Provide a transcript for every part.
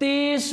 30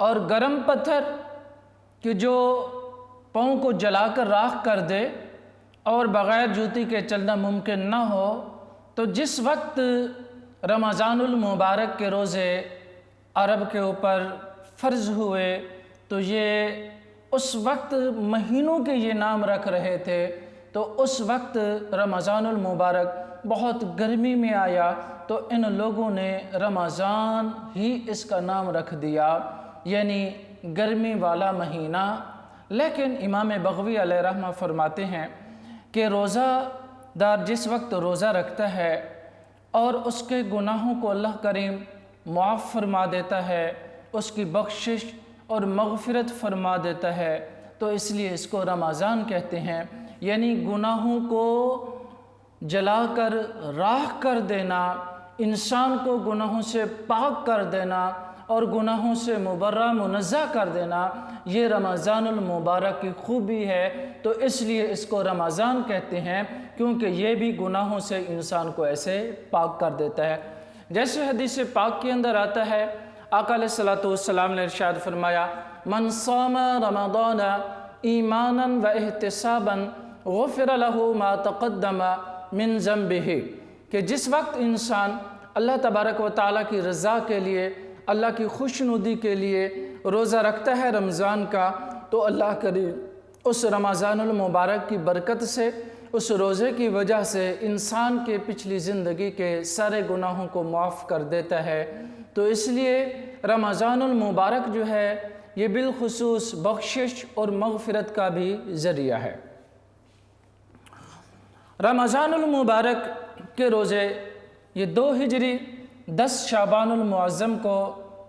اور گرم پتھر کہ جو پاؤں کو جلا کر راکھ کر دے اور بغیر جوتی کے چلنا ممکن نہ ہو، تو جس وقت رمضان المبارک کے روزے عرب کے اوپر فرض ہوئے تو یہ اس وقت مہینوں کے یہ نام رکھ رہے تھے، تو اس وقت رمضان المبارک بہت گرمی میں آیا تو ان لوگوں نے رمضان ہی اس کا نام رکھ دیا، یعنی گرمی والا مہینہ۔ لیکن امام بغوی علیہ رحمہ فرماتے ہیں کہ روزہ دار جس وقت روزہ رکھتا ہے اور اس کے گناہوں کو اللہ کریم معاف فرما دیتا ہے، اس کی بخشش اور مغفرت فرما دیتا ہے، تو اس لیے اس کو رمضان کہتے ہیں، یعنی گناہوں کو جلا کر راکھ کر دینا، انسان کو گناہوں سے پاک کر دینا اور گناہوں سے مبرہ منزہ کر دینا، یہ رمضان المبارک کی خوبی ہے۔ تو اس لیے اس کو رمضان کہتے ہیں کیونکہ یہ بھی گناہوں سے انسان کو ایسے پاک کر دیتا ہے۔ جیسے حدیث پاک کے اندر آتا ہے، آقا علیہ الصلوۃ نے ارشاد فرمایا، من صام رمضان ایمانا و احتسابا غفر له ما تقدم من ذنبہ، کہ جس وقت انسان اللہ تبارک و تعالیٰ کی رضا کے لیے، اللہ کی خوشنودی کے لیے روزہ رکھتا ہے رمضان کا، تو اللہ کریم اس رمضان المبارک کی برکت سے، اس روزے کی وجہ سے انسان کے پچھلی زندگی کے سارے گناہوں کو معاف کر دیتا ہے۔ تو اس لیے رمضان المبارک جو ہے یہ بالخصوص بخشش اور مغفرت کا بھی ذریعہ ہے۔ رمضان المبارک کے روزے یہ 2 ہجری 10 شعبان المعظم کو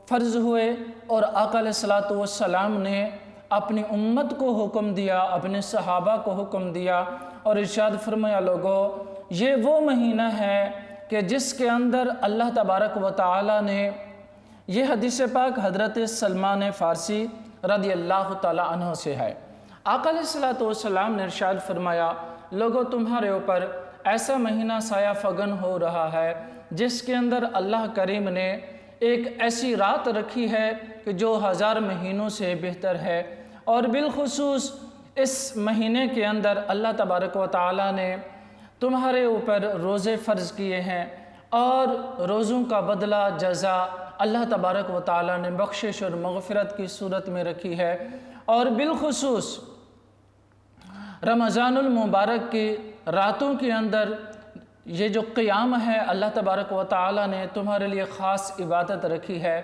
فرض ہوئے، اور آقا علیہ الصلوۃ نے اپنی امت کو حکم دیا، اپنے صحابہ کو حکم دیا اور ارشاد فرمایا، لوگو یہ وہ مہینہ ہے کہ جس کے اندر اللہ تبارک و تعالیٰ نے، یہ حدیث پاک حضرت سلمان فارسی رضی اللہ تعالیٰ عنہ سے ہے، آقا علیہ الصلوۃ نے ارشاد فرمایا، لوگو تمہارے اوپر ایسا مہینہ سایہ فگن ہو رہا ہے جس کے اندر اللہ کریم نے ایک ایسی رات رکھی ہے کہ جو 1000 مہینوں سے بہتر ہے، اور بالخصوص اس مہینے کے اندر اللہ تبارک و تعالیٰ نے تمہارے اوپر روزے فرض کیے ہیں، اور روزوں کا بدلہ جزا اللہ تبارک و تعالیٰ نے بخشش اور مغفرت کی صورت میں رکھی ہے، اور بالخصوص رمضان المبارک کی راتوں کے اندر یہ جو قیام ہے اللہ تبارک و تعالیٰ نے تمہارے لیے خاص عبادت رکھی ہے۔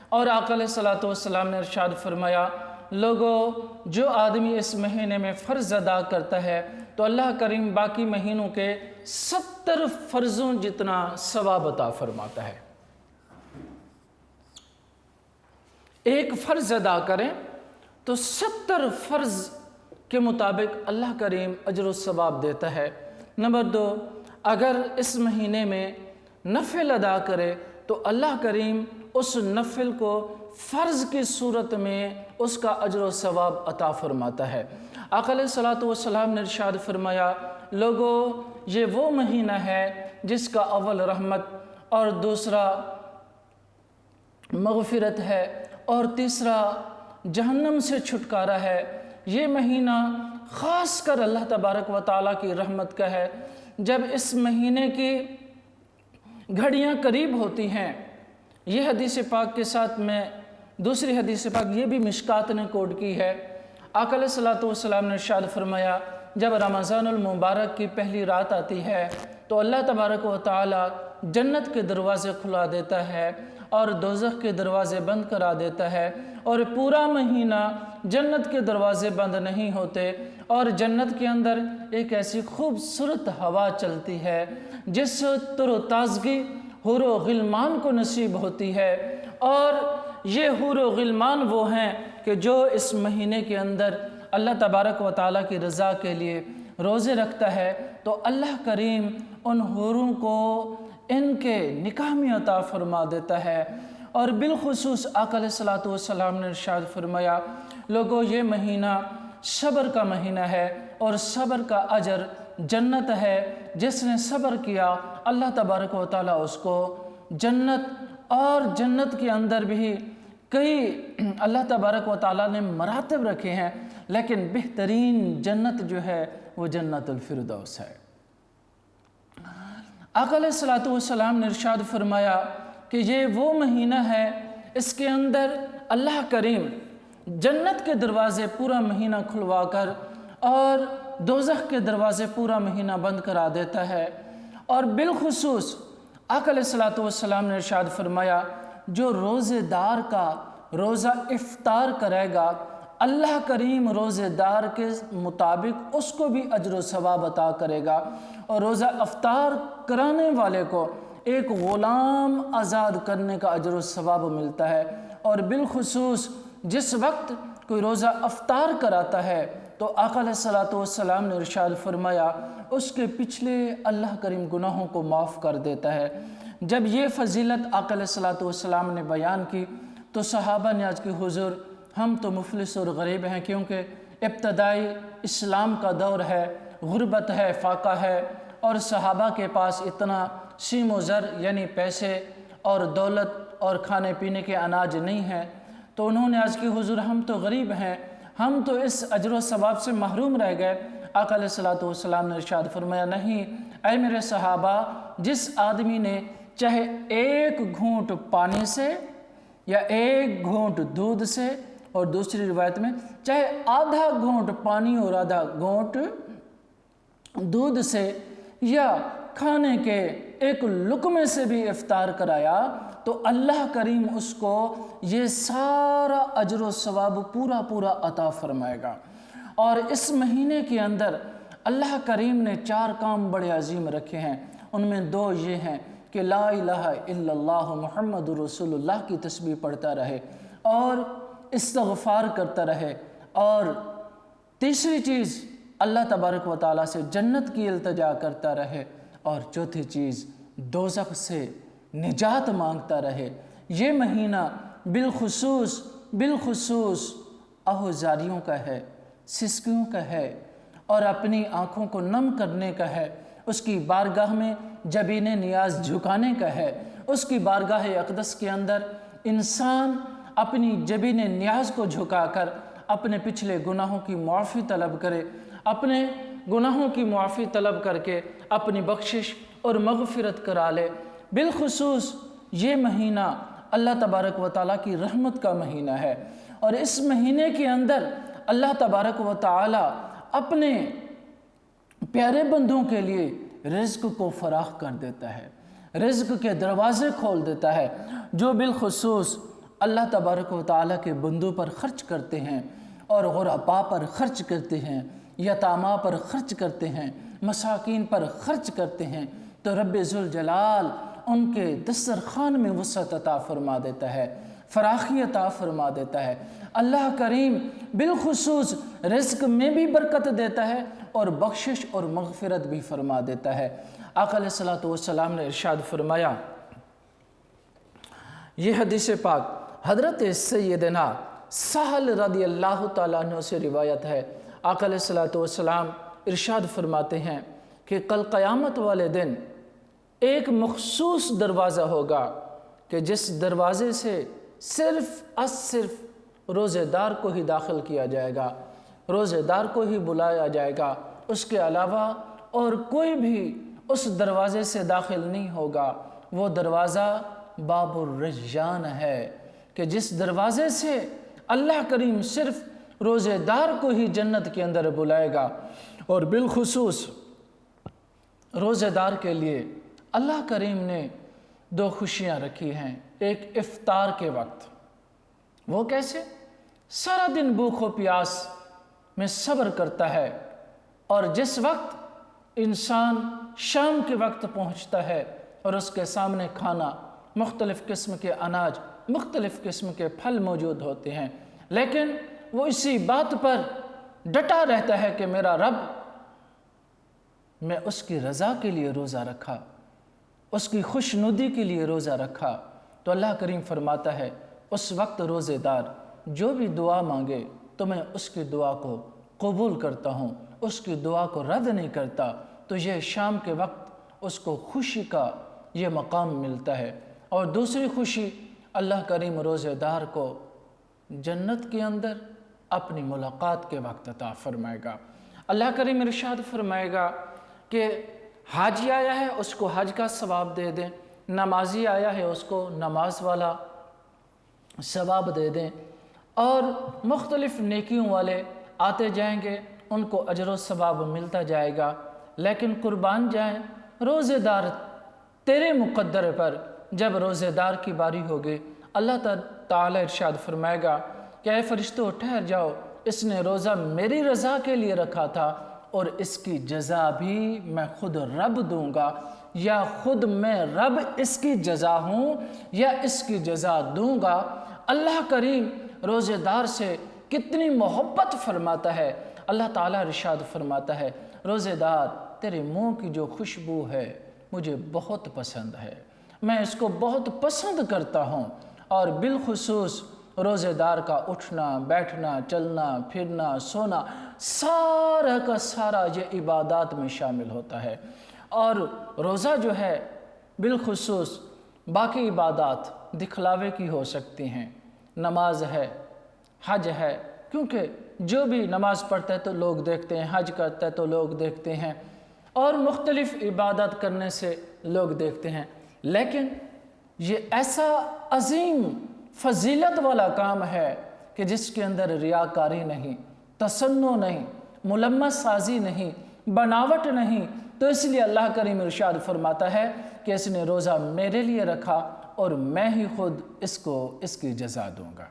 اور آقا علیہ الصلوۃ نے ارشاد فرمایا، لوگو جو آدمی اس مہینے میں فرض ادا کرتا ہے تو اللہ کریم باقی مہینوں کے 70 فرضوں جتنا ثواب عطا فرماتا ہے۔ ایک فرض ادا کریں تو 70 فرض کے مطابق اللہ کریم اجر و ثواب دیتا ہے۔ نمبر 2، اگر اس مہینے میں نفل ادا کرے تو اللہ کریم اس نفل کو فرض کی صورت میں اس کا اجر و ثواب عطا فرماتا ہے۔ آقا علیہ الصلوۃ نے ارشاد فرمایا، لوگو یہ وہ مہینہ ہے جس کا اول رحمت اور دوسرا مغفرت ہے اور تیسرا جہنم سے چھٹکارا ہے۔ یہ مہینہ خاص کر اللہ تبارک و تعالیٰ کی رحمت کا ہے۔ جب اس مہینے کی گھڑیاں قریب ہوتی ہیں، یہ حدیث پاک کے ساتھ میں دوسری حدیث پاک یہ بھی مشکات نے کوٹ کی ہے۔ آقا علیہ الصلوۃ نے ارشاد فرمایا، جب رمضان المبارک کی پہلی رات آتی ہے تو اللہ تبارک و تعالیٰ جنت کے دروازے کھلا دیتا ہے اور دوزخ کے دروازے بند کرا دیتا ہے، اور پورا مہینہ جنت کے دروازے بند نہیں ہوتے، اور جنت کے اندر ایک ایسی خوبصورت ہوا چلتی ہے جس تر و تازگی حور و غلمان کو نصیب ہوتی ہے، اور یہ حور و غلمان وہ ہیں کہ جو اس مہینے کے اندر اللہ تبارک و تعالیٰ کی رضا کے لیے روزے رکھتا ہے تو اللہ کریم ان حوروں کو ان کے نکاح میں عطا فرما دیتا ہے۔ اور بالخصوص آقا علیہ الصلوۃ نے ارشاد فرمایا، لوگو یہ مہینہ صبر کا مہینہ ہے اور صبر کا اجر جنت ہے۔ جس نے صبر کیا اللہ تبارک و تعالیٰ اس کو جنت اور جنت کے اندر بھی کئی اللہ تبارک و تعالیٰ نے مراتب رکھے ہیں، لیکن بہترین جنت جو ہے وہ جنت الفردوس ہے۔ آقا علیہ الصلوۃ والسلام نے ارشاد فرمایا کہ یہ وہ مہینہ ہے، اس کے اندر اللہ کریم جنت کے دروازے پورا مہینہ کھلوا کر اور دوزخ کے دروازے پورا مہینہ بند کرا دیتا ہے۔ اور بالخصوص آقا علیہ الصلوۃ والسلام نے ارشاد فرمایا جو روزے دار کا روزہ افطار کرے گا، اللہ کریم روزے دار کے مطابق اس کو بھی اجر و ثواب عطا کرے گا، اور روزہ افطار کرانے والے کو ایک غلام آزاد کرنے کا اجر و ثواب ملتا ہے۔ اور بالخصوص جس وقت کوئی روزہ افطار کراتا ہے تو آقا علیہ الصلوۃ والسلام نے ارشاد فرمایا اس کے پچھلے اللہ کریم گناہوں کو معاف کر دیتا ہے۔ جب یہ فضیلت آقا علیہ الصلوۃ والسلام نے بیان کی تو صحابہ نے عرض کی حضور ہم تو مفلس اور غریب ہیں، کیونکہ ابتدائی اسلام کا دور ہے، غربت ہے، فاقہ ہے، اور صحابہ کے پاس اتنا سیم و زر یعنی پیسے اور دولت اور کھانے پینے کے اناج نہیں ہیں۔ تو انہوں نے عرض کی حضور ہم تو غریب ہیں، ہم تو اس اجر و ثواب سے محروم رہ گئے۔ آقا علیہ الصلوۃ والسلام نے ارشاد فرمایا نہیں اے میرے صحابہ، جس آدمی نے چاہے ایک گھونٹ پانی سے یا ایک گھونٹ دودھ سے، اور دوسری روایت میں چاہے آدھا گھونٹ پانی اور آدھا گھونٹ دودھ سے یا کھانے کے ایک لقمے سے بھی افطار کرایا تو اللہ کریم اس کو یہ سارا اجر و ثواب پورا عطا فرمائے گا۔ اور اس مہینے کے اندر اللہ کریم نے 4 کام بڑے عظیم رکھے ہیں، ان میں 2 یہ ہیں کہ لا الہ الا اللہ محمد رسول اللہ کی تسبیح پڑھتا رہے اور استغفار کرتا رہے، اور تیسری چیز اللہ تبارک و تعالیٰ سے جنت کی التجا کرتا رہے، اور چوتھی چیز دوزخ سے نجات مانگتا رہے۔ یہ مہینہ بالخصوص اہوزاریوں کا ہے، سسکیوں کا ہے، اور اپنی آنکھوں کو نم کرنے کا ہے، اس کی بارگاہ میں جبین نیاز جھکانے کا ہے۔ اس کی بارگاہ اقدس کے اندر انسان اپنی جبین نیاز کو جھکا کر اپنے پچھلے گناہوں کی معافی طلب کرے، اپنے گناہوں کی معافی طلب کر کے اپنی بخشش اور مغفرت کرا لے۔ بالخصوص یہ مہینہ اللہ تبارک و تعالیٰ کی رحمت کا مہینہ ہے، اور اس مہینے کے اندر اللہ تبارک و تعالیٰ اپنے پیارے بندوں کے لیے رزق کو فراخ کر دیتا ہے، رزق کے دروازے کھول دیتا ہے۔ جو بالخصوص اللہ تبارک و تعالیٰ کے بندوں پر خرچ کرتے ہیں اور غرباء پر خرچ کرتے ہیں، یتامیٰ پر خرچ کرتے ہیں، مساکین پر خرچ کرتے ہیں، تو رب ذوالجلال ان کے دسترخوان میں وسعت عطا فرما دیتا ہے، فراخی عطا فرما دیتا ہے۔ اللہ کریم بالخصوص رزق میں بھی برکت دیتا ہے اور بخشش اور مغفرت بھی فرما دیتا ہے۔ آقا علیہ الصلوۃ والسلام نے ارشاد فرمایا، یہ حدیث پاک حضرت سیدنا سہل رضی اللہ تعالیٰ عنہ سے روایت ہے۔ آقا علیہ الصلوۃ والسلام ارشاد فرماتے ہیں کہ کل قیامت والے دن ایک مخصوص دروازہ ہوگا کہ جس دروازے سے صرف روزے دار کو ہی داخل کیا جائے گا، روزے دار کو ہی بلایا جائے گا، اس کے علاوہ اور کوئی بھی اس دروازے سے داخل نہیں ہوگا۔ وہ دروازہ باب الریان ہے کہ جس دروازے سے اللہ کریم صرف روزے دار کو ہی جنت کے اندر بلائے گا۔ اور بالخصوص روزے دار کے لیے اللہ کریم نے 2 خوشیاں رکھی ہیں۔ ایک افطار کے وقت، وہ کیسے؟ سارا دن بھوک و پیاس میں صبر کرتا ہے، اور جس وقت انسان شام کے وقت پہنچتا ہے اور اس کے سامنے کھانا، مختلف قسم کے اناج، مختلف قسم کے پھل موجود ہوتے ہیں، لیکن وہ اسی بات پر ڈٹا رہتا ہے کہ میرا رب، میں اس کی رضا کے لیے روزہ رکھا، اس کی خوشنودی کے لیے روزہ رکھا۔ تو اللہ کریم فرماتا ہے اس وقت روزے دار جو بھی دعا مانگے تو میں اس کی دعا کو قبول کرتا ہوں، اس کی دعا کو رد نہیں کرتا۔ تو یہ شام کے وقت اس کو خوشی کا یہ مقام ملتا ہے۔ اور دوسری خوشی اللہ کریم روزے دار کو جنت کے اندر اپنی ملاقات کے وقت عطا فرمائے گا۔ اللہ کریم ارشاد فرمائے گا کہ حاجی آیا ہے اس کو حج کا ثواب دے دیں، نمازی آیا ہے اس کو نماز والا ثواب دے دیں، اور مختلف نیکیوں والے آتے جائیں گے، ان کو اجر و ثواب ملتا جائے گا۔ لیکن قربان جائیں روزے دار تیرے مقدر پر جب روزے دار کی باری ہوگی، اللہ تعالیٰ ارشاد فرمائے گا کہ اے فرشتوں ٹھہر جاؤ، اس نے روزہ میری رضا کے لیے رکھا تھا اور اس کی جزا بھی میں خود رب دوں گا، یا خود میں رب اس کی جزا ہوں یا اس کی جزا دوں گا۔ اللہ کریم روزے دار سے کتنی محبت فرماتا ہے۔ اللہ تعالیٰ ارشاد فرماتا ہے روزے دار تیرے منہ کی جو خوشبو ہے مجھے بہت پسند ہے، میں اس کو بہت پسند کرتا ہوں، اور بالخصوص روزے دار کا اٹھنا بیٹھنا چلنا پھرنا سونا سارا کا سارا یہ عبادات میں شامل ہوتا ہے۔ اور روزہ جو ہے بالخصوص باقی عبادات دکھلاوے کی ہو سکتی ہیں، نماز ہے، حج ہے، کیونکہ جو بھی نماز پڑھتا ہے تو لوگ دیکھتے ہیں، حج کرتا ہے تو لوگ دیکھتے ہیں، اور مختلف عبادت کرنے سے لوگ دیکھتے ہیں، لیکن یہ ایسا عظیم فضیلت والا کام ہے کہ جس کے اندر ریاکاری نہیں، تصنع نہیں، ملمس سازی نہیں، بناوٹ نہیں، تو اس لیے اللہ کریم ارشاد فرماتا ہے کہ اس نے روزہ میرے لیے رکھا اور میں ہی خود اس کی جزا دوں گا۔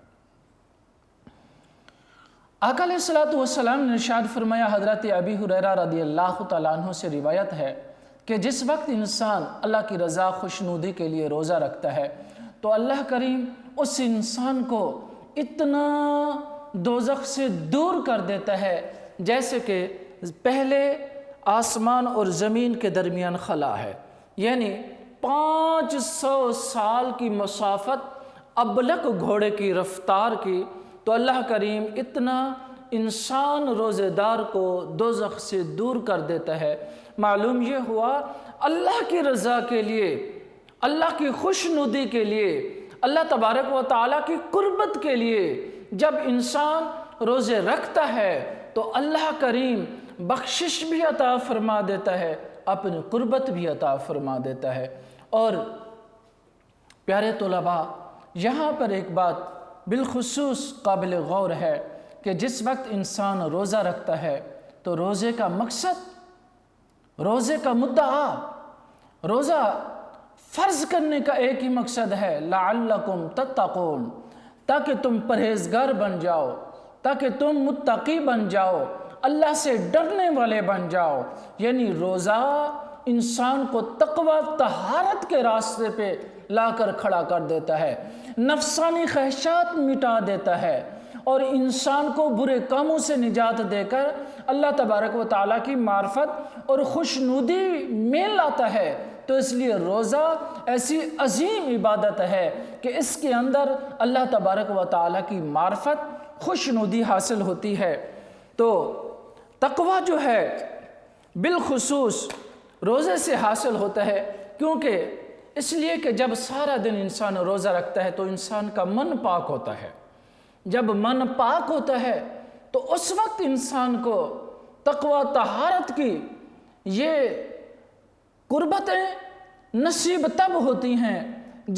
آقا علیہ السلام نے ارشاد فرمایا، حضرت ابی ہریرہ رضی اللہ تعالیٰ عنہ سے روایت ہے کہ جس وقت انسان اللہ کی رضا خوشنودی کے لیے روزہ رکھتا ہے تو اللہ کریم اس انسان کو اتنا دوزخ سے دور کر دیتا ہے جیسے کہ پہلے آسمان اور زمین کے درمیان خلا ہے، یعنی 500 سال کی مسافت ابلک گھوڑے کی رفتار کی، تو اللہ کریم اتنا انسان روزے دار کو دوزخ سے دور کر دیتا ہے۔ معلوم یہ ہوا اللہ کی رضا کے لیے، اللہ کی خوشنودی کے لیے، اللہ تبارک و تعالیٰ کی قربت کے لیے جب انسان روزے رکھتا ہے تو اللہ کریم بخشش بھی عطا فرما دیتا ہے، اپنی قربت بھی عطا فرما دیتا ہے۔ اور پیارے طلباء، یہاں پر ایک بات بالخصوص قابل غور ہے کہ جس وقت انسان روزہ رکھتا ہے تو روزے کا مقصد، روزے کا مدعا، روزہ فرض کرنے کا ایک ہی مقصد ہے، لعلکم تتقون، تاکہ تم پرہیزگار بن جاؤ، تاکہ تم متقی بن جاؤ، اللہ سے ڈرنے والے بن جاؤ۔ یعنی روزہ انسان کو تقوی طہارت کے راستے پہ لا کر کھڑا کر دیتا ہے، نفسانی خواہشات مٹا دیتا ہے، اور انسان کو برے کاموں سے نجات دے کر اللہ تبارک و تعالیٰ کی معرفت اور خوشنودی میں لاتا ہے۔ تو اس لیے روزہ ایسی عظیم عبادت ہے کہ اس کے اندر اللہ تبارک و تعالیٰ کی معرفت خوشنودی حاصل ہوتی ہے۔ تو تقوی جو ہے بالخصوص روزے سے حاصل ہوتا ہے، کیونکہ اس لیے کہ جب سارا دن انسان روزہ رکھتا ہے تو انسان کا من پاک ہوتا ہے، جب من پاک ہوتا ہے تو اس وقت انسان کو تقوی طہارت کی یہ قربتیں نصیب تب ہوتی ہیں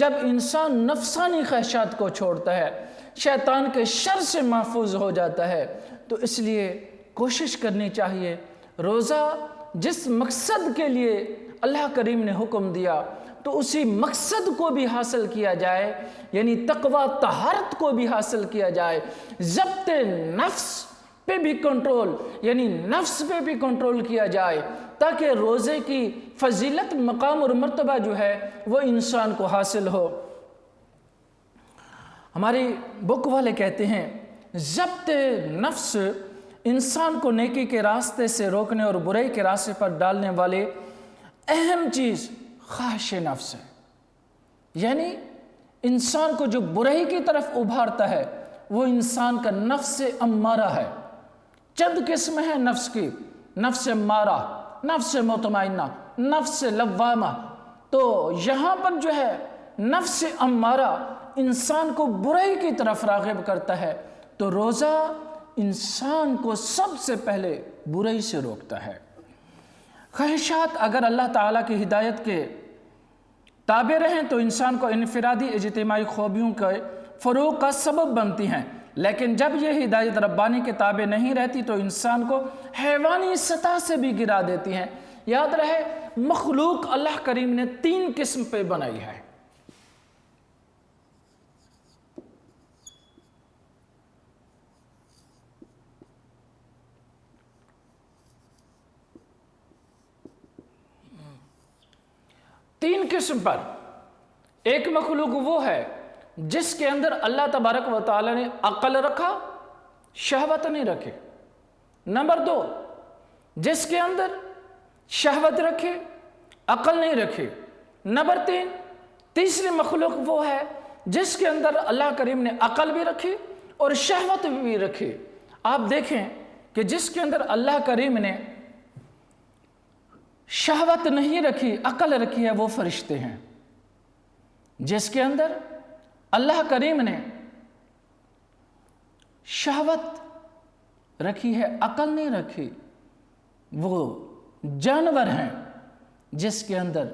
جب انسان نفسانی خواہشات کو چھوڑتا ہے، شیطان کے شر سے محفوظ ہو جاتا ہے۔ تو اس لیے کوشش کرنی چاہیے روزہ جس مقصد کے لیے اللہ کریم نے حکم دیا تو اسی مقصد کو بھی حاصل کیا جائے، یعنی تقوی طہارت کو بھی حاصل کیا جائے، ضبط نفس پہ بھی کنٹرول، یعنی نفس پہ بھی کنٹرول کیا جائے، تاکہ روزے کی فضیلت، مقام اور مرتبہ جو ہے وہ انسان کو حاصل ہو۔ ہماری بک والے کہتے ہیں ضبط نفس انسان کو نیکی کے راستے سے روکنے اور برائی کے راستے پر ڈالنے والے اہم چیز خواہش نفس ہے، یعنی انسان کو جو برائی کی طرف ابھارتا ہے وہ انسان کا نفس امارہ ہے۔ چند قسم ہے نفس کی، نفس امارہ، نفس مطمئنہ، نفس لوامہ۔ تو یہاں پر جو ہے نفس امارہ انسان کو برائی کی طرف راغب کرتا ہے تو روزہ انسان کو سب سے پہلے برائی سے روکتا ہے۔ خواہشات اگر اللہ تعالیٰ کی ہدایت کے تابع رہیں تو انسان کو انفرادی اجتماعی خوبیوں کے فروغ کا سبب بنتی ہیں، لیکن جب یہ ہدایت ربانی کے تابع نہیں رہتی تو انسان کو حیوانی سطح سے بھی گرا دیتی ہیں۔ یاد رہے مخلوق اللہ کریم نے 3 قسم پہ بنائی ہے۔ تین قسم پر۔ ایک مخلوق وہ ہے جس کے اندر اللہ تبارک و تعالی نے عقل رکھا، شہوت نہیں رکھے۔ نمبر 2، جس کے اندر شہوت رکھے، عقل نہیں رکھے۔ نمبر 3، تیسری مخلوق وہ ہے جس کے اندر اللہ کریم نے عقل بھی رکھی اور شہوت بھی رکھی۔ آپ دیکھیں کہ جس کے اندر اللہ کریم نے شہوت نہیں رکھی، عقل رکھی ہے، وہ فرشتے ہیں۔ جس کے اندر اللہ کریم نے شہوت رکھی ہے، عقل نہیں رکھی، وہ جانور ہیں۔ جس کے اندر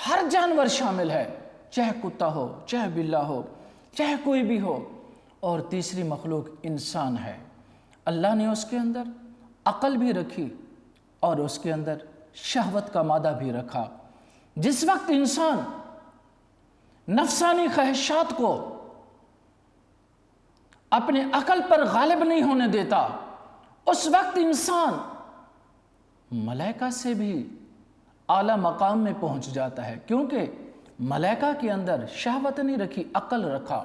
ہر جانور شامل ہے، چاہے کتا ہو، چاہے بلا ہو، چاہے کوئی بھی ہو۔ اور تیسری مخلوق انسان ہے، اللہ نے اس کے اندر عقل بھی رکھی اور اس کے اندر شہوت کا مادہ بھی رکھا۔ جس وقت انسان نفسانی خواہشات کو اپنے عقل پر غالب نہیں ہونے دیتا، اس وقت انسان ملائکہ سے بھی اعلیٰ مقام میں پہنچ جاتا ہے، کیونکہ ملائکہ کے اندر شہوت نہیں رکھی، عقل رکھا۔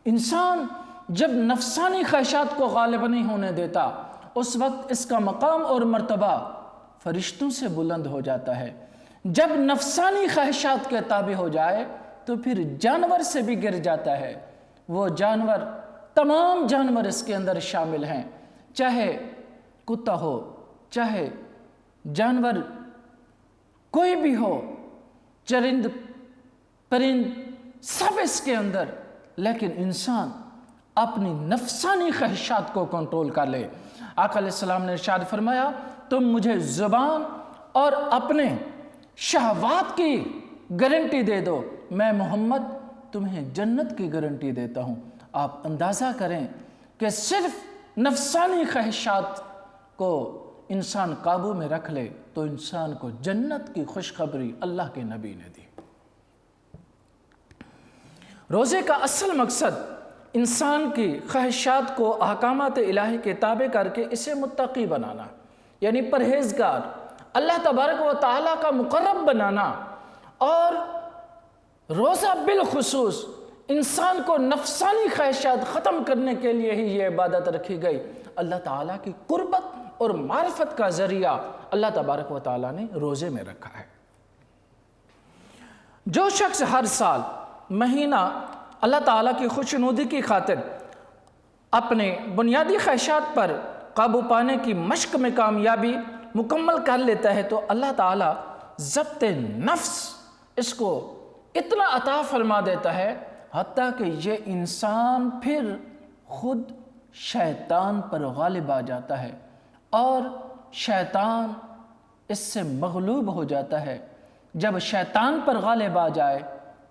انسان جب نفسانی خواہشات کو غالب نہیں ہونے دیتا، اس وقت اس کا مقام اور مرتبہ فرشتوں سے بلند ہو جاتا ہے۔ جب نفسانی خواہشات کے تابع ہو جائے تو پھر جانور سے بھی گر جاتا ہے۔ وہ جانور، تمام جانور اس کے اندر شامل ہیں، چاہے کتا ہو، چاہے جانور کوئی بھی ہو، چرند پرند، سب اس کے اندر۔ لیکن انسان اپنی نفسانی خواہشات کو کنٹرول کر لے۔ آقا علیہ السلام نے ارشاد فرمایا، تم مجھے زبان اور اپنے شہوات کی گارنٹی دے دو، میں محمد تمہیں جنت کی گارنٹی دیتا ہوں۔ آپ اندازہ کریں کہ صرف نفسانی خواہشات کو انسان قابو میں رکھ لے تو انسان کو جنت کی خوشخبری اللہ کے نبی نے دی۔ روزے کا اصل مقصد انسان کی خواہشات کو احکامات الہی کے تابع کر کے اسے متقی بنانا، یعنی پرہیزگار، اللہ تبارک و تعالیٰ کا مقرب بنانا۔ اور روزہ بالخصوص انسان کو نفسانی خواہشات ختم کرنے کے لیے ہی یہ عبادت رکھی گئی۔ اللہ تعالیٰ کی قربت اور معرفت کا ذریعہ اللہ تبارک و تعالیٰ نے روزے میں رکھا ہے۔ جو شخص ہر سال مہینہ اللہ تعالیٰ کی خوشنودی کی خاطر اپنے بنیادی خواہشات پر قابو پانے کی مشق میں کامیابی مکمل کر لیتا ہے تو اللہ تعالیٰ ضبط نفس اس کو اتنا عطا فرما دیتا ہے، حتیٰ کہ یہ انسان پھر خود شیطان پر غالب آ جاتا ہے اور شیطان اس سے مغلوب ہو جاتا ہے۔ جب شیطان پر غالب آ جائے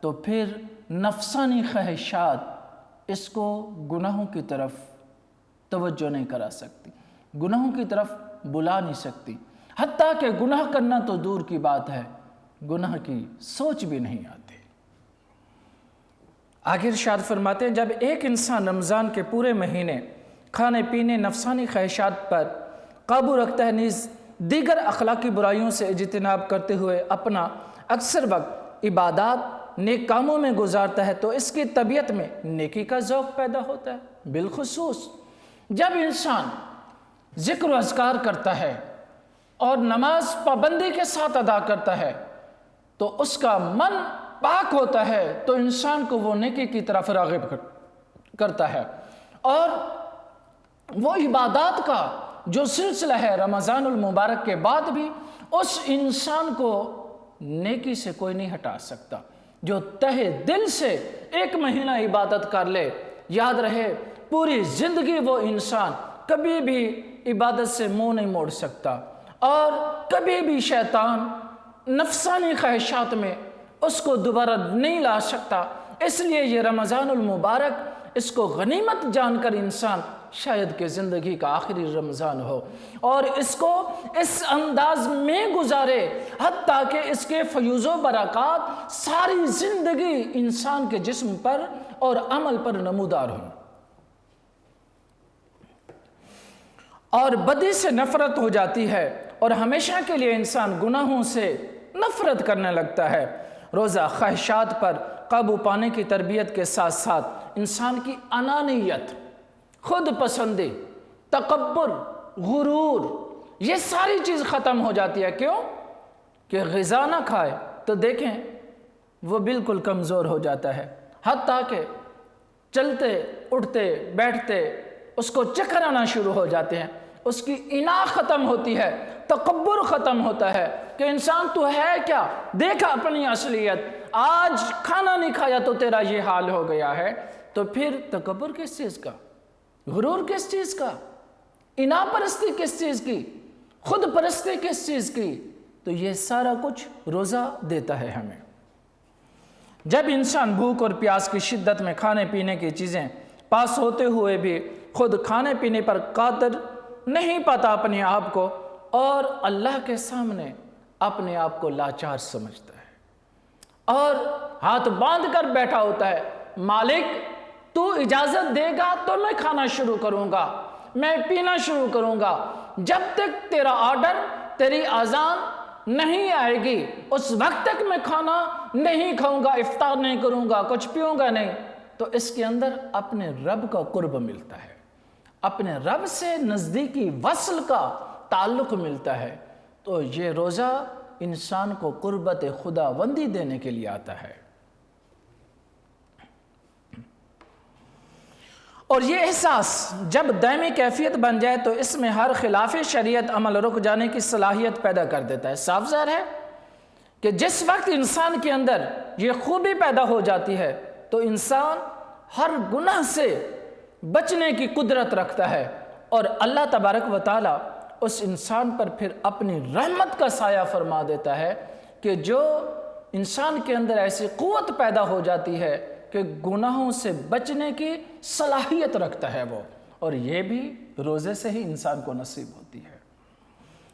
تو پھر نفسانی خواہشات اس کو گناہوں کی طرف توجہ نہیں کرا سکتی، گناہوں کی طرف بلا نہیں سکتی، حتیٰ کہ گناہ کرنا تو دور کی بات ہے، گناہ کی سوچ بھی نہیں آتی۔ آگے ارشاد فرماتے ہیں، جب ایک انسان رمضان کے پورے مہینے کھانے پینے، نفسانی خواہشات پر قابو رکھتا ہے، نیز دیگر اخلاقی برائیوں سے اجتناب کرتے ہوئے اپنا اکثر وقت عبادات، نیک کاموں میں گزارتا ہے، تو اس کی طبیعت میں نیکی کا ذوق پیدا ہوتا ہے۔ بالخصوص جب انسان ذکر و اذکار کرتا ہے اور نماز پابندی کے ساتھ ادا کرتا ہے تو اس کا من پاک ہوتا ہے، تو انسان کو وہ نیکی کی طرف راغب کرتا ہے، اور وہ عبادات کا جو سلسلہ ہے رمضان المبارک کے بعد بھی اس انسان کو نیکی سے کوئی نہیں ہٹا سکتا۔ جو تہہ دل سے ایک مہینہ عبادت کر لے، یاد رہے پوری زندگی وہ انسان کبھی بھی عبادت سے منہ نہیں موڑ سکتا، اور کبھی بھی شیطان نفسانی خواہشات میں اس کو دوبارہ نہیں لا سکتا۔ اس لیے یہ رمضان المبارک، اس کو غنیمت جان کر انسان شاید کہ زندگی کا آخری رمضان ہو اور اس کو اس انداز میں گزارے حتیٰ کہ اس کے فیوز و برکات ساری زندگی انسان کے جسم پر اور عمل پر نمودار ہوں، اور بدی سے نفرت ہو جاتی ہے اور ہمیشہ کے لیے انسان گناہوں سے نفرت کرنے لگتا ہے۔ روزہ خواہشات پر قابو پانے کی تربیت کے ساتھ ساتھ انسان کی انانیت، خود پسندی، تکبر، غرور، یہ ساری چیز ختم ہو جاتی ہے۔ کیوں؟ کہ غذا نہ کھائے تو دیکھیں وہ بالکل کمزور ہو جاتا ہے، حتیٰ کہ چلتے اٹھتے بیٹھتے اس کو چکر آنا شروع ہو جاتے ہیں، اس کی انا ختم ہوتی ہے، تکبر ختم ہوتا ہے کہ انسان تو ہے کیا، دیکھا اپنی اصلیت، آج کھانا نہیں کھایا تو تیرا یہ حال ہو گیا ہے۔ تو پھر تکبر کس چیز کا، غرور کس چیز کا، انا پرستی کس چیز کی، خود پرستی کس چیز کی؟ تو یہ سارا کچھ روزہ دیتا ہے ہمیں۔ جب انسان بھوک اور پیاس کی شدت میں کھانے پینے کی چیزیں پاس ہوتے ہوئے بھی خود کھانے پینے پر قادر نہیں پاتا اپنے آپ کو، اور اللہ کے سامنے اپنے آپ کو لاچار سمجھتا ہے اور ہاتھ باندھ کر بیٹھا ہوتا ہے، مالک تو اجازت دے گا تو میں کھانا شروع کروں گا، میں پینا شروع کروں گا، جب تک تیرا آرڈر، تیری اذان نہیں آئے گی اس وقت تک میں کھانا نہیں کھاؤں گا، افطار نہیں کروں گا، کچھ پیوں گا نہیں۔ تو اس کے اندر اپنے رب کا قرب ملتا ہے، اپنے رب سے نزدیکی وصل کا تعلق ملتا ہے۔ تو یہ روزہ انسان کو قربت خداوندی دینے کے لیے آتا ہے، اور یہ احساس جب دائمی کیفیت بن جائے تو اس میں ہر خلاف شریعت عمل رک جانے کی صلاحیت پیدا کر دیتا ہے۔ صاف ظاہر ہے کہ جس وقت انسان کے اندر یہ خوبی پیدا ہو جاتی ہے تو انسان ہر گناہ سے بچنے کی قدرت رکھتا ہے، اور اللہ تبارک و تعالیٰ اس انسان پر پھر اپنی رحمت کا سایہ فرما دیتا ہے کہ جو انسان کے اندر ایسی قوت پیدا ہو جاتی ہے کہ گناہوں سے بچنے کی صلاحیت رکھتا ہے وہ، اور یہ بھی روزے سے ہی انسان کو نصیب ہوتی ہے۔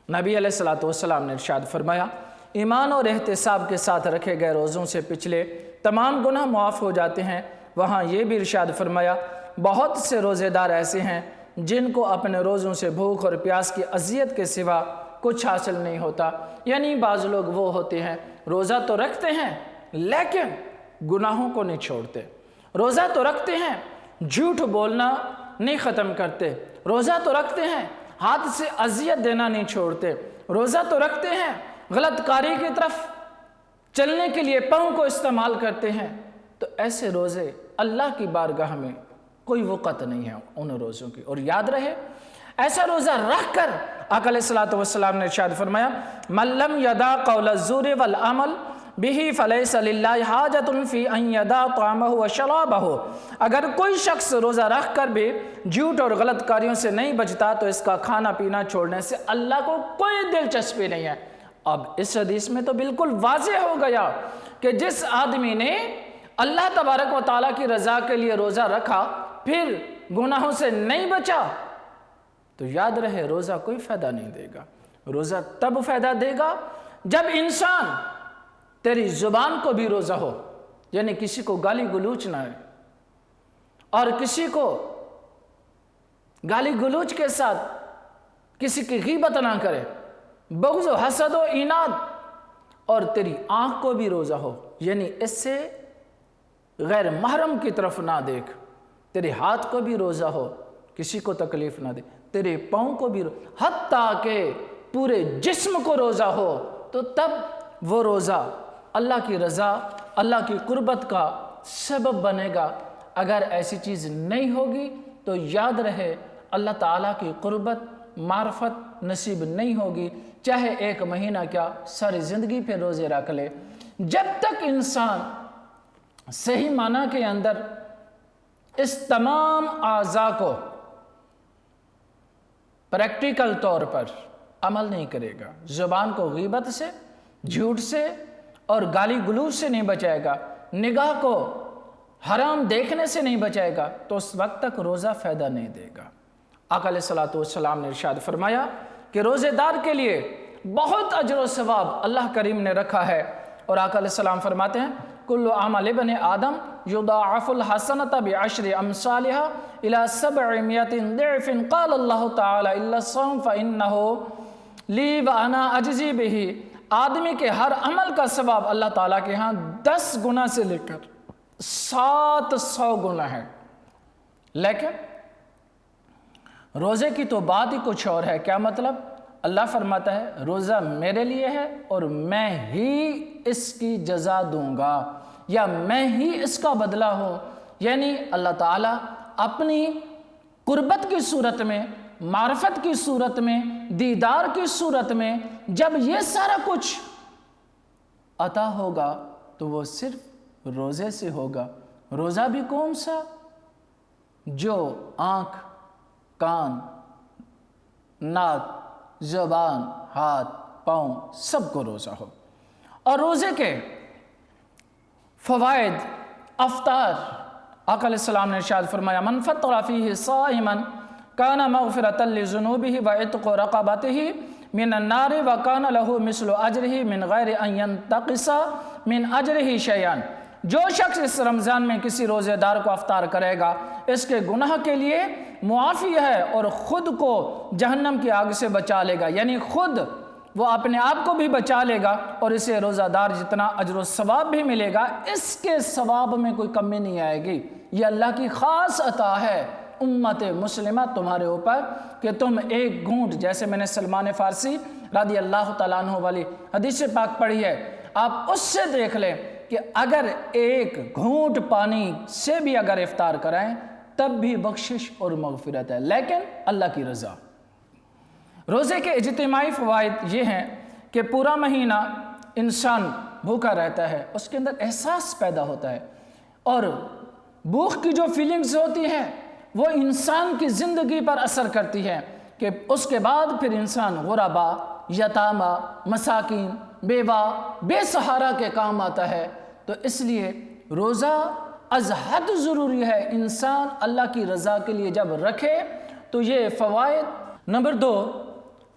نبی علیہ السلام نے ارشاد فرمایا، ایمان اور احتساب کے ساتھ رکھے گئے روزوں سے پچھلے تمام گناہ معاف ہو جاتے ہیں۔ وہاں یہ بھی ارشاد فرمایا، بہت سے روزے دار ایسے ہیں جن کو اپنے روزوں سے بھوک اور پیاس کی اذیت کے سوا کچھ حاصل نہیں ہوتا۔ یعنی بعض لوگ وہ ہوتے ہیں روزہ تو رکھتے ہیں لیکن گناہوں کو نہیں چھوڑتے، روزہ تو رکھتے ہیں جھوٹ بولنا نہیں ختم کرتے، روزہ تو رکھتے ہیں ہاتھ سے اذیت دینا نہیں چھوڑتے، روزہ تو رکھتے ہیں غلط کاری کی طرف چلنے کے لیے پاؤں کو استعمال کرتے ہیں۔ تو ایسے روزے اللہ کی بارگاہ میں کوئی وقت نہیں ہے ان روزوں کی۔ اور یاد رہے ایسا روزہ رکھ کر آقا علیہ السلام نے ارشاد فرمایا، من لم یدع قول الزور والعمل بہ فلیس للہ حاجۃ فی ان یدع طعامہ وشرابہ۔ اگر کوئی شخص روزہ رکھ کر بھی جھوٹ اور غلط کاریوں سے نہیں بچتا تو اس کا کھانا پینا چھوڑنے سے اللہ کو کوئی دلچسپی نہیں ہے۔ اب اس حدیث میں تو بالکل واضح ہو گیا کہ جس آدمی نے اللہ تبارک و تعالیٰ کی رضا کے لیے روزہ رکھا پھر گناہوں سے نہیں بچا تو یاد رہے روزہ کوئی فائدہ نہیں دے گا۔ روزہ تب فائدہ دے گا جب انسان تیری زبان کو بھی روزہ ہو، یعنی کسی کو گالی گلوچ نہ ہے اور کسی کو گالی گلوچ کے ساتھ کسی کی غیبت نہ کرے، بغض و حسد و عناد، اور تیری آنکھ کو بھی روزہ ہو، یعنی اس سے غیر محرم کی طرف نہ دیکھ، تیرے ہاتھ کو بھی روزہ ہو، کسی کو تکلیف نہ دے، تیرے پاؤں کو بھی حتیٰ کہ پورے جسم کو روزہ ہو، تو تب وہ روزہ اللہ کی رضا، اللہ کی قربت کا سبب بنے گا۔ اگر ایسی چیز نہیں ہوگی تو یاد رہے اللہ تعالیٰ کی قربت، معرفت نصیب نہیں ہوگی، چاہے ایک مہینہ کیا ساری زندگی پہ روزے رکھ لے۔ جب تک انسان صحیح معنی کے اندر اس تمام اعضاء کو پریکٹیکل طور پر عمل نہیں کرے گا، زبان کو غیبت سے، جھوٹ سے اور گالی گلوچ سے نہیں بچائے گا، نگاہ کو حرام دیکھنے سے نہیں بچائے گا، تو اس وقت تک روزہ فائدہ نہیں دے گا۔ آقا علیہ السلام نے ارشاد فرمایا کہ روزے دار کے لیے بہت اجر و ثواب اللہ کریم نے رکھا ہے، اور آقا علیہ السلام فرماتے ہیں کل عمل ابن آدم یضاعف الحسنۃ بعشر امثالها الى 700 ضعف قال اللہ تعالی الا الصوم فانه لی وانا اجزی به۔ آدمی کے ہر عمل کا ثواب اللہ تعالیٰ کے ہاں 10 گنا سے لے کر 700 گنا ہے، لیکن روزے کی تو بات ہی کچھ اور ہے۔ کیا مطلب؟ اللہ فرماتا ہے روزہ میرے لیے ہے اور میں ہی اس کی جزا دوں گا، یا میں ہی اس کا بدلہ ہوں۔ یعنی اللہ تعالیٰ اپنی قربت کی صورت میں، معرفت کی صورت میں، دیدار کی صورت میں جب یہ سارا کچھ عطا ہوگا تو وہ صرف روزے سے ہوگا۔ روزہ بھی کون سا؟ جو آنکھ، کان، ناک، زبان، ہاتھ، پاؤں سب کو روزہ ہو۔ اور روزے کے فوائد، افطار، آقا علیہ السلام نے ارشاد فرمایا من فطر فیہ صائما کان مغفرۃ لذنوبہ وعتق رقبتہ من النار وکان لہ مثل اجرہ من غیر ان ینتقص من اجرہ شیئا۔ جو شخص اس رمضان میں کسی روزے دار کو افطار کرے گا اس کے گناہ کے لیے معافی ہے اور خود کو جہنم کی آگ سے بچا لے گا، یعنی خود وہ اپنے آپ کو بھی بچا لے گا اور اسے روزہ دار جتنا اجر و ثواب بھی ملے گا، اس کے ثواب میں کوئی کمی نہیں آئے گی۔ یہ اللہ کی خاص عطا ہے امت مسلمہ تمہارے اوپر کہ تم ایک گھونٹ، جیسے میں نے سلمان فارسی رضی اللہ تعالیٰ عنہ والی حدیث پاک پڑھی ہے، آپ اس سے دیکھ لیں کہ اگر ایک گھونٹ پانی سے بھی اگر افطار کرائیں تب بھی بخشش اور مغفرت ہے، لیکن اللہ کی رضا۔ روزے کے اجتماعی فوائد یہ ہیں کہ پورا مہینہ انسان بھوکا رہتا ہے، اس کے اندر احساس پیدا ہوتا ہے، اور بھوک کی جو فیلنگز ہوتی ہیں وہ انسان کی زندگی پر اثر کرتی ہے کہ اس کے بعد پھر انسان غربا، یتامہ، مساکین، بیوہ، بے سہارا کے کام آتا ہے۔ تو اس لیے روزہ از حد ضروری ہے، انسان اللہ کی رضا کے لیے جب رکھے تو یہ فوائد۔ نمبر 2،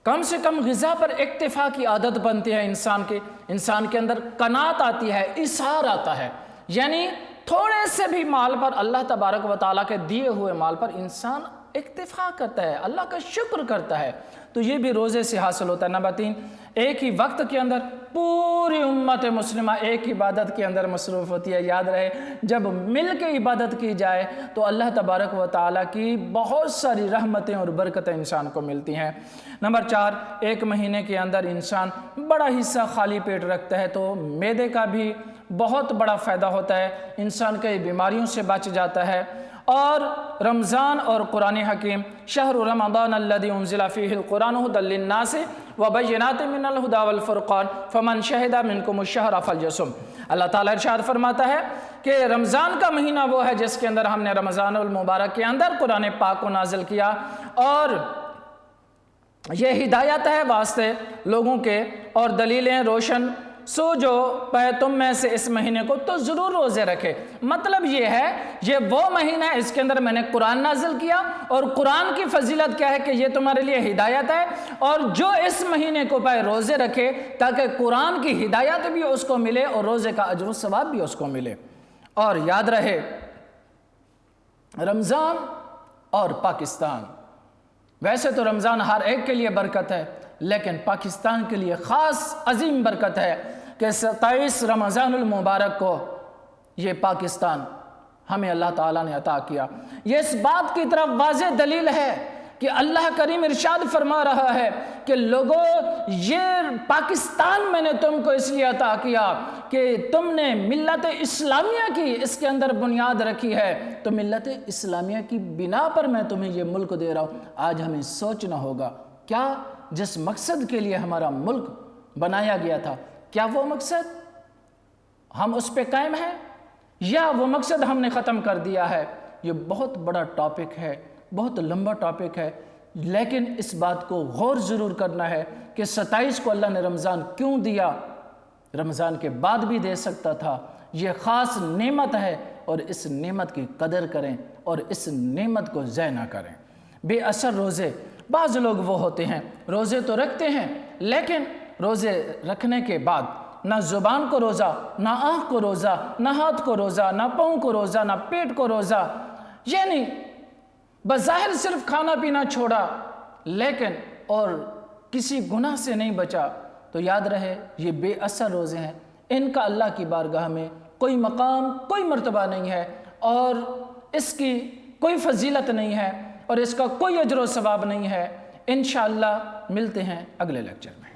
کم سے کم غذا پر اکتفا کی عادت بنتی ہے انسان کے اندر قناعت آتی ہے، اِثار آتا ہے، یعنی تھوڑے سے بھی مال پر، اللہ تبارک و تعالیٰ کے دیے ہوئے مال پر انسان اکتفا کرتا ہے، اللہ کا شکر کرتا ہے، تو یہ بھی روزے سے حاصل ہوتا ہے۔ نمبر 3، ایک ہی وقت کے اندر پوری امت مسلمہ ایک عبادت کے اندر مصروف ہوتی ہے۔ یاد رہے جب مل کے عبادت کی جائے تو اللہ تبارک و تعالیٰ کی بہت ساری رحمتیں اور برکتیں انسان کو ملتی ہیں۔ نمبر 4، ایک مہینے کے اندر انسان بڑا حصہ خالی پیٹ رکھتا ہے تو معدے کا بھی بہت بڑا فائدہ ہوتا ہے، انسان کئی بیماریوں سے بچ جاتا ہے۔ اور رمضان اور قرآن حکیم، شہر رمضان الذی انزل فیہ القرآن ھدی للناس وبینات من الھدی والفرقان فمن شہد منکم الشہر فلیصم۔ اللہ تعالیٰ ارشاد فرماتا ہے کہ رمضان کا مہینہ وہ ہے جس کے اندر ہم نے رمضان المبارک کے اندر قرآن پاک کو نازل کیا، اور یہ ہدایت ہے واسطے لوگوں کے اور دلیلیں روشن، سو جو پائے تم میں سے اس مہینے کو تو ضرور روزے رکھے۔ مطلب یہ ہے یہ وہ مہینہ ہے اس کے اندر میں نے قرآن نازل کیا، اور قرآن کی فضیلت کیا ہے کہ یہ تمہارے لیے ہدایت ہے، اور جو اس مہینے کو پائے روزے رکھے تاکہ قرآن کی ہدایت بھی اس کو ملے اور روزے کا اجر و ثواب بھی اس کو ملے۔ اور یاد رہے رمضان اور پاکستان، ویسے تو رمضان ہر ایک کے لیے برکت ہے، لیکن پاکستان کے لیے خاص عظیم برکت ہے کہ 27 رمضان المبارک کو یہ پاکستان ہمیں اللہ تعالیٰ نے عطا کیا۔ یہ اس بات کی طرف واضح دلیل ہے کہ اللہ کریم ارشاد فرما رہا ہے کہ لوگوں یہ پاکستان میں نے تم کو اس لیے عطا کیا کہ تم نے ملت اسلامیہ کی اس کے اندر بنیاد رکھی ہے، تو ملت اسلامیہ کی بنا پر میں تمہیں یہ ملک دے رہا ہوں۔ آج ہمیں سوچنا ہوگا کیا جس مقصد کے لیے ہمارا ملک بنایا گیا تھا، کیا وہ مقصد ہم اس پہ قائم ہیں؟ یا وہ مقصد ہم نے ختم کر دیا ہے؟ یہ بہت بڑا ٹاپک ہے، بہت لمبا ٹاپک ہے، لیکن اس بات کو غور ضرور کرنا ہے کہ 27 کو اللہ نے رمضان کیوں دیا؟ رمضان کے بعد بھی دے سکتا تھا۔ یہ خاص نعمت ہے اور اس نعمت کی قدر کریں اور اس نعمت کو ضائع نہ کریں۔ بے اثر روزے، بعض لوگ وہ ہوتے ہیں روزے تو رکھتے ہیں لیکن روزے رکھنے کے بعد نہ زبان کو روزہ، نہ آنکھ کو روزہ، نہ ہاتھ کو روزہ، نہ پاؤں کو روزہ، نہ پیٹ کو روزہ، یعنی بظاہر صرف کھانا پینا چھوڑا لیکن اور کسی گناہ سے نہیں بچا، تو یاد رہے یہ بے اثر روزے ہیں، ان کا اللہ کی بارگاہ میں کوئی مقام، کوئی مرتبہ نہیں ہے اور اس کی کوئی فضیلت نہیں ہے اور اس کا کوئی اجر و ثواب نہیں ہے۔ انشاءاللہ ملتے ہیں اگلے لیکچر میں۔